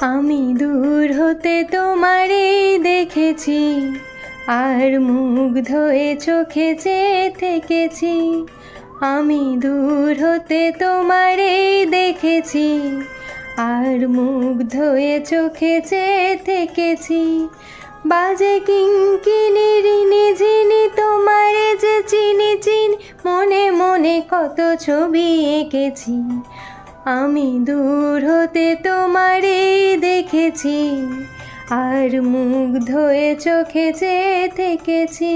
আমি দূর হতে তোমারে দেখেছি, আর মুগ্ধ হয়ে চোখে চেয়ে থেকেছি। আমি দূর হতে তোমারে দেখেছি, আর মুগ্ধ হয়ে চোখে চেয়ে থেকেছি। বাজে কিঙ্কিণীর ঝিনি তোমারে যে চিনি চিনি, মনে মনে কত ছবি এঁকেছি। আমি দূর হতে তোমারে দেখেছি, আর মুগ্ধ হয়ে চোখে চেয়ে থেকেছি।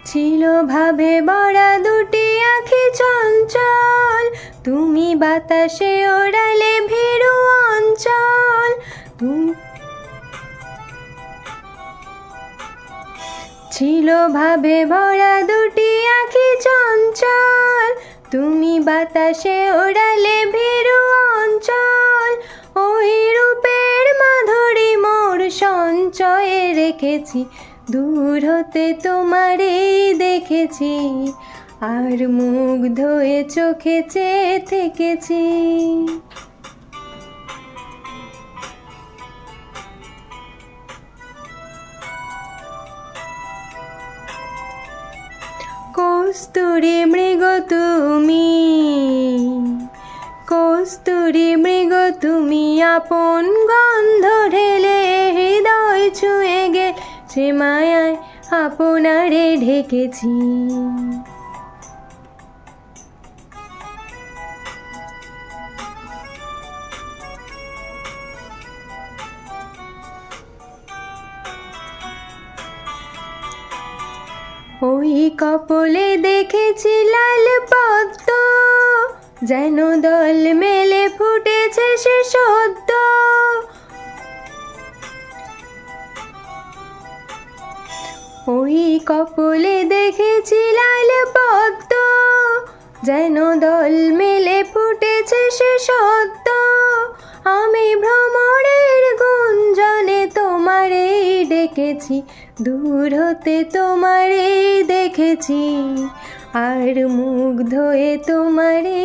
ছিল ভাবে বড়া দুটি আঁখি চঞ্চল, তুমি বাতাসে ওড়ালে ভীরু অঞ্চল। ছিল ভাবে ভরা দুটি আঁখি চঞ্চল, তুমি বাতাসে ওড়ালে ভীরু অঞ্চল। ওই রূপের মাধুরী মোর সঞ্চয়ে রেখেছি, দূর হতে তোমারে দেখেছি, আর মুগ্ধ হয়ে চোখে চেয়ে থেকেছি। কস্তুরী মৃগ তুমি, কস্তুরী মৃগ তুমি, আপন গন্ধ ঢেলে হৃদয় ছুঁয়ে গে, সে মায়ায় আপনারে ঢেকেছি। ওই কপলে দেখেছি লাল পদ্ম, যেন দল মেলে ফুটেছে সে সদ্য। ওই কপলে দেখেছি লাল পদ্ম, যেন দল মেলে ফুটেছে সে সদ্য। আমি ভ্রমরের গুঞ্জনে তোমারে ডেকেছি, দূর হতে তোমারে দেখেছি, আর মুগ্ধ হয়ে তোমারে